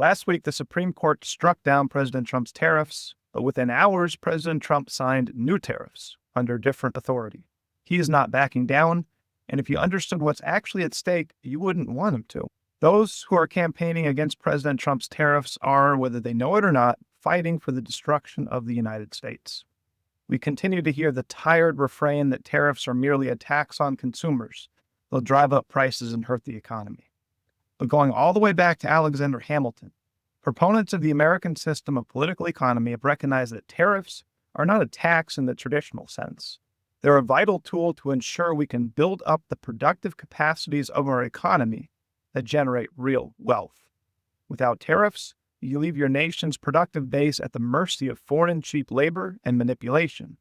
Last week, the Supreme Court struck down President Trump's tariffs, but within hours, President Trump signed new tariffs under different authority. He is not backing down, and if you understood what's actually at stake, you wouldn't want him to. Those who are campaigning against President Trump's tariffs are, whether they know it or not, fighting for the destruction of the United States. We continue to hear the tired refrain that tariffs are merely a tax on consumers. They'll drive up prices and hurt the economy. But going all the way back to Alexander Hamilton, proponents of the American system of political economy have recognized that tariffs are not a tax in the traditional sense. They're a vital tool to ensure we can build up the productive capacities of our economy that generate real wealth. Without tariffs, you leave your nation's productive base at the mercy of foreign cheap labor and manipulation.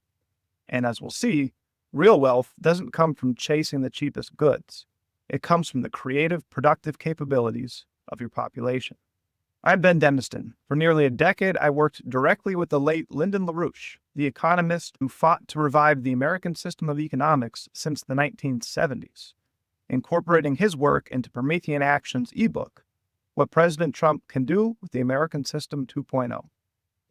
And as we'll see, real wealth doesn't come from chasing the cheapest goods. It comes from the creative, productive capabilities of your population. I'm Ben Deniston. For nearly a decade, I worked directly with the late Lyndon LaRouche, the economist who fought to revive the American system of economics since the 1970s, incorporating his work into Promethean Action's ebook, What President Trump Can Do with the American System 2.0.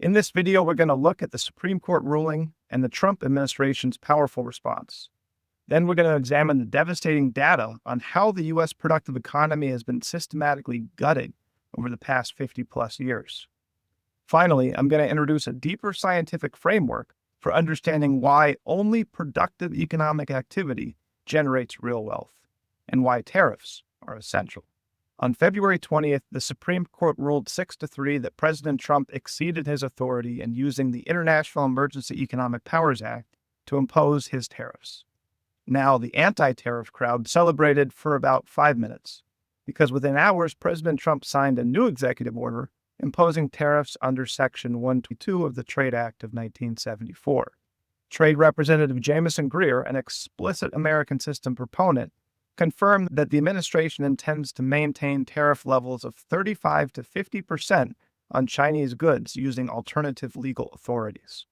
In this video, we're going to look at the Supreme Court ruling and the Trump administration's powerful response. Then we're going to examine the devastating data on how the U.S. productive economy has been systematically gutted over the past 50-plus years. Finally, I'm going to introduce a deeper scientific framework for understanding why only productive economic activity generates real wealth, and why tariffs are essential. On February 20th, the Supreme Court ruled 6-3 that President Trump exceeded his authority in using the International Emergency Economic Powers Act to impose his tariffs. Now, the anti-tariff crowd celebrated for about 5 minutes, because within hours, President Trump signed a new executive order imposing tariffs under Section 122 of the Trade Act of 1974. Trade Representative Jameson Greer, an explicit American system proponent, confirmed that the administration intends to maintain tariff levels of 35 to 50% on Chinese goods using alternative legal authorities.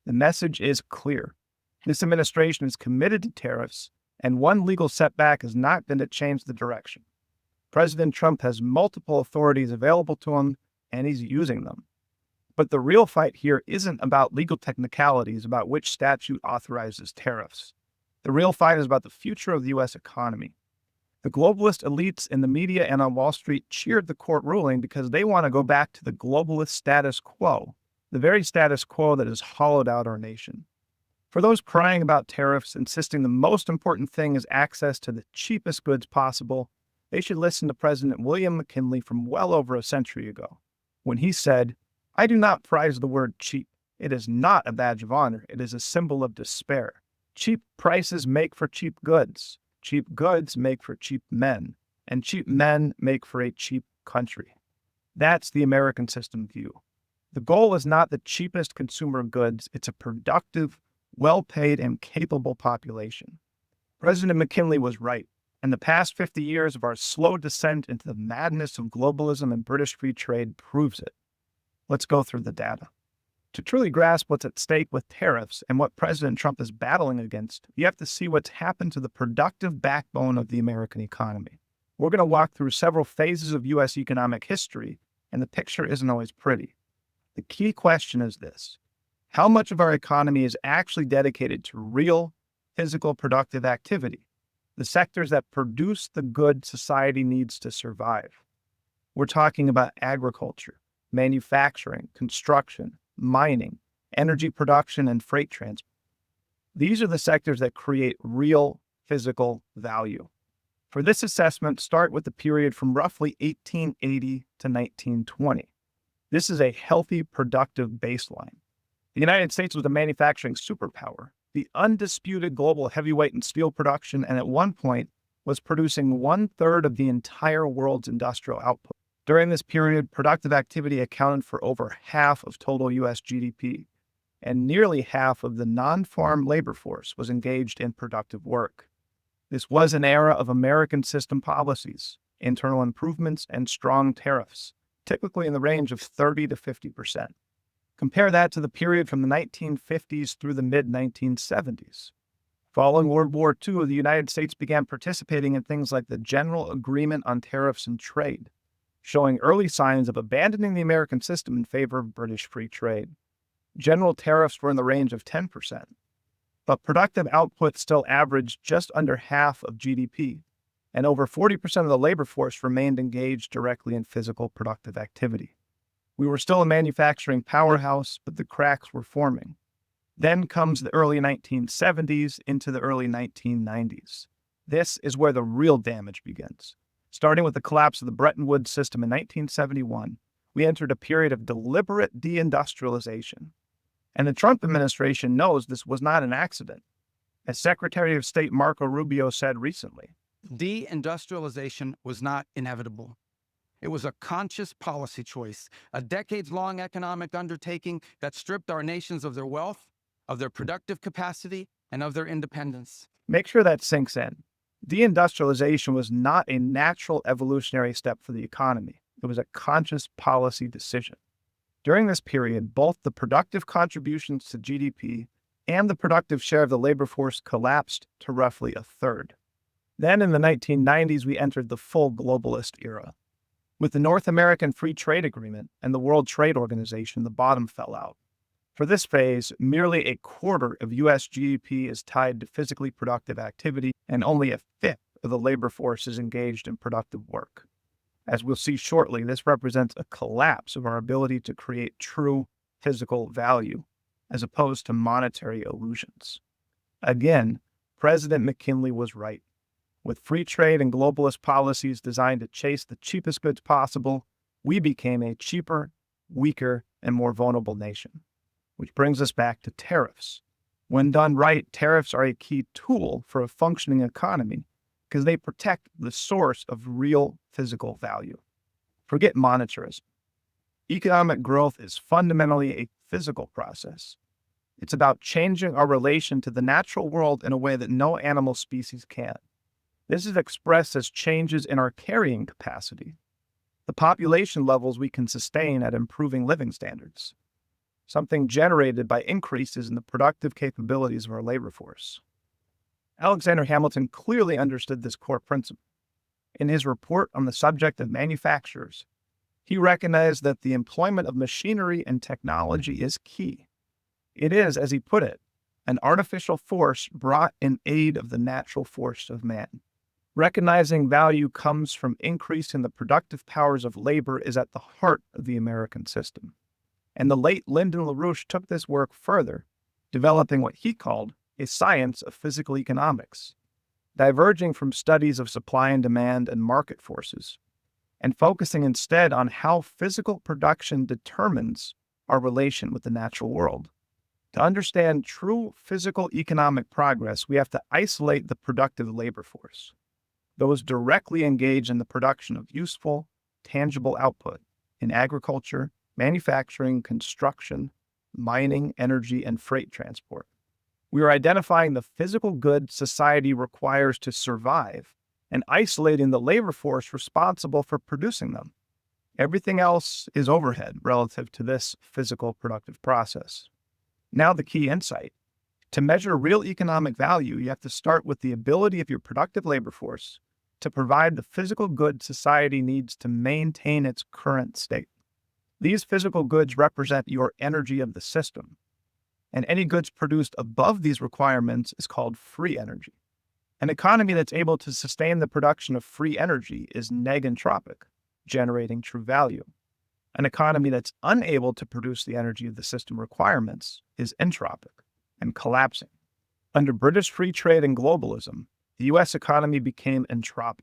The message is clear. This administration is committed to tariffs, and one legal setback has not been to change the direction. President Trump has multiple authorities available to him, and he's using them. But the real fight here isn't about legal technicalities about which statute authorizes tariffs. The real fight is about the future of the U.S. economy. The globalist elites in the media and on Wall Street cheered the court ruling because they want to go back to the globalist status quo, the very status quo that has hollowed out our nation. For those crying about tariffs, insisting the most important thing is access to the cheapest goods possible, they should listen to President William McKinley from well over a century ago, when he said, "I do not prize the word cheap. It is not a badge of honor. It is a symbol of despair. Cheap prices make for cheap goods. Cheap goods make for cheap men. And cheap men make for a cheap country." That's the American system view. The goal is not the cheapest consumer goods. It's a productive, well-paid, and capable population. President McKinley was right, and the past 50 years of our slow descent into the madness of globalism and British free trade proves it. Let's go through the data. To truly grasp what's at stake with tariffs and what President Trump is battling against, you have to see what's happened to the productive backbone of the American economy. We're going to walk through several phases of U.S. economic history, and the picture isn't always pretty. The key question is this: how much of our economy is actually dedicated to real, physical, productive activity, the sectors that produce the goods society needs to survive? We're talking about agriculture, manufacturing, construction, mining, energy production, and freight transport. These are the sectors that create real physical value. For this assessment, start with the period from roughly 1880 to 1920. This is a healthy, productive baseline. The United States was a manufacturing superpower, the undisputed global heavyweight and steel production, and at one point was producing 1/3 of the entire world's industrial output. During this period, productive activity accounted for over half of total U.S. GDP, and nearly half of the non-farm labor force was engaged in productive work. This was an era of American system policies, internal improvements, and strong tariffs, typically in the range of 30 to 50%. Compare that to the period from the 1950s through the mid-1970s. Following World War II, the United States began participating in things like the General Agreement on Tariffs and Trade. showing early signs of abandoning the American system in favor of British free trade. General tariffs were in the range of 10%, but productive output still averaged just under half of GDP, and over 40% of the labor force remained engaged directly in physical productive activity. We were still a manufacturing powerhouse, but the cracks were forming. Then comes the early 1970s into the early 1990s. This is where the real damage begins. Starting with the collapse of the Bretton Woods system in 1971, we entered a period of deliberate deindustrialization. And the Trump administration knows this was not an accident. As Secretary of State Marco Rubio said recently, deindustrialization was not inevitable. It was a conscious policy choice, a decades-long economic undertaking that stripped our nations of their wealth, of their productive capacity, and of their independence. Make sure that sinks in. Deindustrialization was not a natural evolutionary step for the economy. It was a conscious policy decision. During this period, both the productive contributions to GDP and the productive share of the labor force collapsed to roughly a third. Then in the 1990s, we entered the full globalist era. With the North American Free Trade Agreement and the World Trade Organization, the bottom fell out. For this phase, merely a quarter of U.S. GDP is tied to physically productive activity, and only a fifth of the labor force is engaged in productive work. As we'll see shortly, this represents a collapse of our ability to create true physical value, as opposed to monetary illusions. Again, President McKinley was right. With free trade and globalist policies designed to chase the cheapest goods possible, we became a cheaper, weaker, and more vulnerable nation. Which brings us back to tariffs. When done right, tariffs are a key tool for a functioning economy because they protect the source of real physical value. Forget monetarism. Economic growth is fundamentally a physical process. It's about changing our relation to the natural world in a way that no animal species can. This is expressed as changes in our carrying capacity, the population levels we can sustain at improving living standards, something generated by increases in the productive capabilities of our labor force. Alexander Hamilton clearly understood this core principle. In his report on the subject of manufacturers, he recognized that the employment of machinery and technology is key. It is, as he put it, an artificial force brought in aid of the natural force of man. Recognizing value comes from increasing the productive powers of labor is at the heart of the American system. And the late Lyndon LaRouche took this work further, developing what he called a science of physical economics, diverging from studies of supply and demand and market forces, and focusing instead on how physical production determines our relation with the natural world. To understand true physical economic progress, we have to isolate the productive labor force, those directly engaged in the production of useful, tangible output in agriculture, manufacturing, construction, mining, energy, and freight transport. We are identifying the physical goods society requires to survive and isolating the labor force responsible for producing them. Everything else is overhead relative to this physical productive process. Now the key insight. To measure real economic value, you have to start with the ability of your productive labor force to provide the physical goods society needs to maintain its current state. These physical goods represent your energy of the system, and any goods produced above these requirements is called free energy. An economy that's able to sustain the production of free energy is entropic, generating true value. An economy that's unable to produce the energy of the system requirements is entropic and collapsing. Under British free trade and globalism, the U.S. economy became entropic.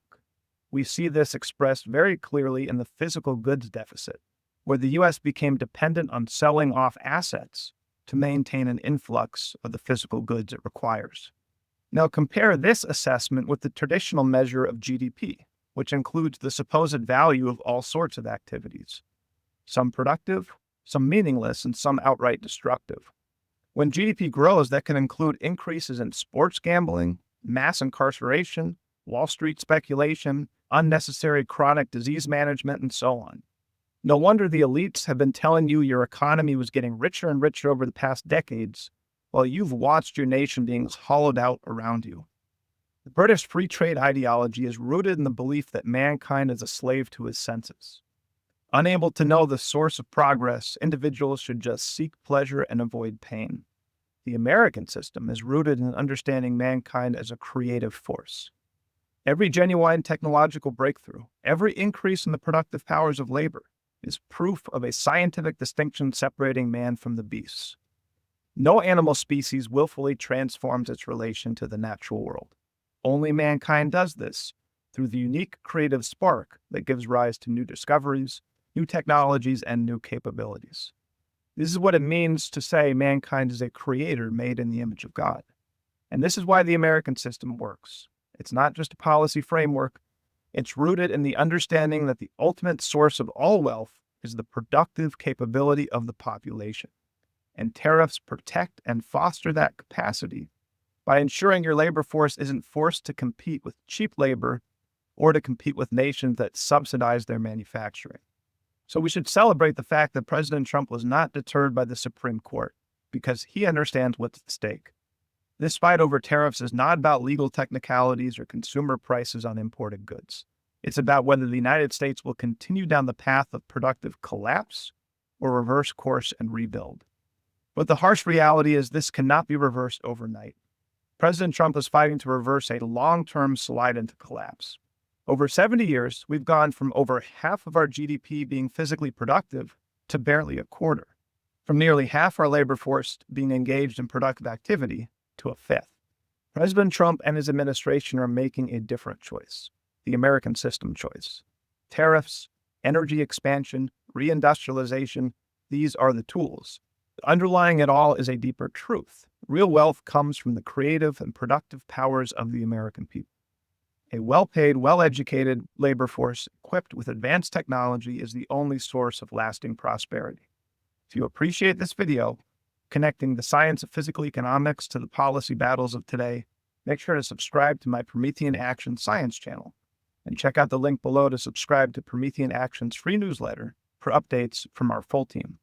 We see this expressed very clearly in the physical goods deficit, where the U.S. became dependent on selling off assets to maintain an influx of the physical goods it requires. Now compare this assessment with the traditional measure of GDP, which includes the supposed value of all sorts of activities, some productive, some meaningless, and some outright destructive. When GDP grows, that can include increases in sports gambling, mass incarceration, Wall Street speculation, unnecessary chronic disease management, and so on. No wonder the elites have been telling you your economy was getting richer and richer over the past decades, while you've watched your nation being hollowed out around you. The British free trade ideology is rooted in the belief that mankind is a slave to his senses. Unable to know the source of progress, individuals should just seek pleasure and avoid pain. The American system is rooted in understanding mankind as a creative force. Every genuine technological breakthrough, every increase in the productive powers of labor, is proof of a scientific distinction separating man from the beasts. No animal species willfully transforms its relation to the natural world. Only mankind does this through the unique creative spark that gives rise to new discoveries, new technologies, and new capabilities. This is what it means to say mankind is a creator made in the image of God. And this is why the American system works. It's not just a policy framework. It's rooted in the understanding that the ultimate source of all wealth is the productive capability of the population. And tariffs protect and foster that capacity by ensuring your labor force isn't forced to compete with cheap labor or to compete with nations that subsidize their manufacturing. So we should celebrate the fact that President Trump was not deterred by the Supreme Court because he understands what's at stake. This fight over tariffs is not about legal technicalities or consumer prices on imported goods. It's about whether the United States will continue down the path of productive collapse or reverse course and rebuild. But the harsh reality is this cannot be reversed overnight. President Trump is fighting to reverse a long-term slide into collapse. Over 70 years, we've gone from over half of our GDP being physically productive to barely a quarter, from nearly half our labor force being engaged in productive activity to a fifth. President Trump and his administration are making a different choice, the American system choice. Tariffs, energy expansion, reindustrialization, these are the tools. Underlying it all is a deeper truth. Real wealth comes from the creative and productive powers of the American people. A well-paid, well-educated labor force equipped with advanced technology is the only source of lasting prosperity. If you appreciate this video, connecting the science of physical economics to the policy battles of today, make sure to subscribe to my Promethean Action Science channel, and check out the link below to subscribe to Promethean Action's free newsletter for updates from our full team.